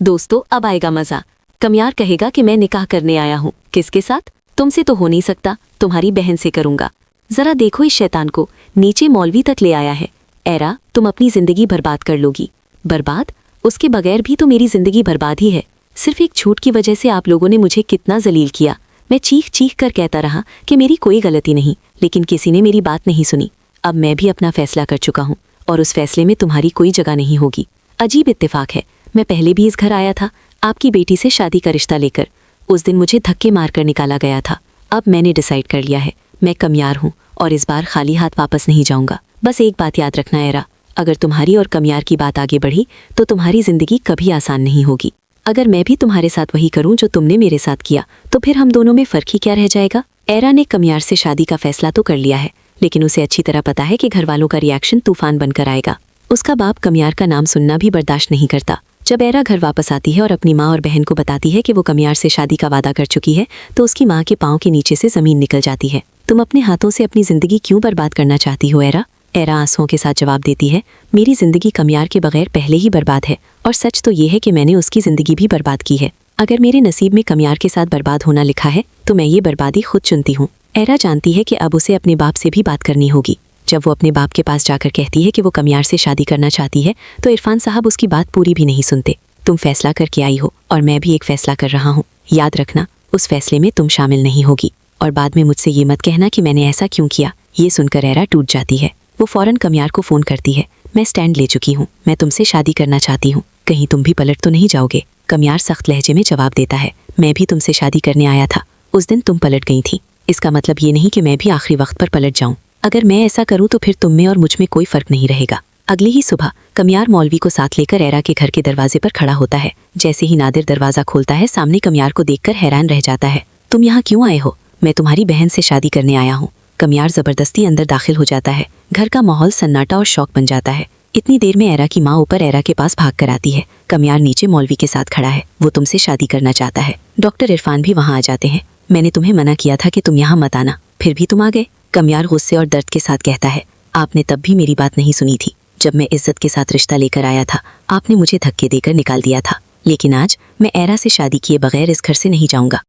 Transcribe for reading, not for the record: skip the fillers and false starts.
दोस्तों अब आएगा मजा। कमियार कहेगा कि मैं निकाह करने आया हूँ। किसके साथ? तुमसे तो हो नहीं सकता, तुम्हारी बहन से करूंगा। जरा देखो इस शैतान को, नीचे मौलवी तक ले आया है। एरा, तुम अपनी जिंदगी बर्बाद कर लोगी। बर्बाद? उसके बगैर भी तो मेरी जिंदगी बर्बाद ही है। सिर्फ एक छूट की वजह से आप लोगों ने मुझे कितना जलील किया। मैं चीख चीख कर कहता रहा कि मेरी कोई गलती नहीं, लेकिन किसी ने मेरी बात नहीं सुनी। अब मैं भी अपना फैसला कर चुका हूँ और उस फैसले में तुम्हारी कोई जगह नहीं होगी। अजीब इत्तेफाक है, मैं पहले भी इस घर आया था आपकी बेटी से शादी का रिश्ता लेकर। उस दिन मुझे धक्के मारकर निकाला गया था। अब मैंने डिसाइड कर लिया है, मैं कमियार हूँ और इस बार खाली हाथ वापस नहीं जाऊंगा। बस एक बात याद रखना एरा, अगर तुम्हारी और कमियार की बात आगे बढ़ी तो तुम्हारी जिंदगी कभी आसान नहीं होगी। अगर मैं भी तुम्हारे साथ वही करूं जो तुमने मेरे साथ किया तो फिर हम दोनों में फर्क ही क्या रह जाएगा। एरा ने कमियार से शादी का फैसला तो कर लिया है, लेकिन उसे अच्छी तरह पता है कि घर वालों का रिएक्शन तूफान बनकर आएगा। उसका बाप कमियार का नाम सुनना भी बर्दाश्त नहीं करता। जब एरा घर वापस आती है और अपनी माँ और बहन को बताती है कि वो कमियार से शादी का वादा कर चुकी है तो उसकी माँ के पाँव के नीचे से जमीन निकल जाती है। तुम अपने हाथों से अपनी जिंदगी क्यों बर्बाद करना चाहती हो एरा? एरा आंसुओं के साथ जवाब देती है, मेरी जिंदगी कमियार के बगैर पहले ही बर्बाद है और सच तो ये है कि मैंने उसकी जिंदगी भी बर्बाद की है। अगर मेरे नसीब में कमियार के साथ बर्बाद होना लिखा है तो मैं ये बर्बादी खुद चुनती हूँ। एरा जानती है कि अब उसे अपने बाप से भी बात करनी होगी। जब वो अपने बाप के पास जाकर कहती है कि वो कमियार से शादी करना चाहती है तो इरफान साहब उसकी बात पूरी भी नहीं सुनते। तुम फैसला करके आई हो और मैं भी एक फैसला कर रहा हूँ, याद रखना उस फैसले में तुम शामिल नहीं होगी और बाद में मुझसे ये मत कहना कि मैंने ऐसा क्यों किया। ये सुनकर एरा टूट जाती है। वो फौरन कमियार को फ़ोन करती है, मैं स्टैंड ले चुकी हूँ, मैं तुमसे शादी करना चाहती हूँ, कहीं तुम भी पलट तो नहीं जाओगे। कमियार सख्त लहजे में जवाब देता है, मैं भी तुमसे शादी करने आया था, उस दिन तुम पलट गई थी। इसका मतलब ये नहीं कि मैं भी आखिरी वक्त पर पलट जाऊँ। अगर मैं ऐसा करूँ तो फिर तुम में और मुझ में कोई फ़र्क नहीं रहेगा। अगली ही सुबह कमियार मौलवी को साथ लेकर एरा के घर के दरवाजे पर खड़ा होता है। जैसे ही नादिर दरवाज़ा खोलता है सामने कमियार को देखकर हैरान रह जाता है। तुम यहाँ क्यों आए हो? मैं तुम्हारी बहन से शादी करने आया हूँ। कमियार ज़बरदस्ती अंदर दाखिल हो जाता है। घर का माहौल सन्नाटा और शौक बन जाता है। इतनी देर में एरा की माँ ऊपर एरा के पास भाग कर आती है। कमियार नीचे मौलवी के साथ खड़ा है, वो तुमसे शादी करना चाहता है। डॉक्टर इरफान भी वहाँ आ जाते हैं। मैंने तुम्हें मना किया था कि तुम यहाँ मत आना, फिर भी तुम आ गए। कमियार गुस्से और दर्द के साथ कहता है, आपने तब भी मेरी बात नहीं सुनी थी। जब मैं इज्जत के साथ रिश्ता लेकर आया था आपने मुझे धक्के देकर निकाल दिया था, लेकिन आज मैं एरा से शादी किए बगैर इस घर से नहीं जाऊंगा।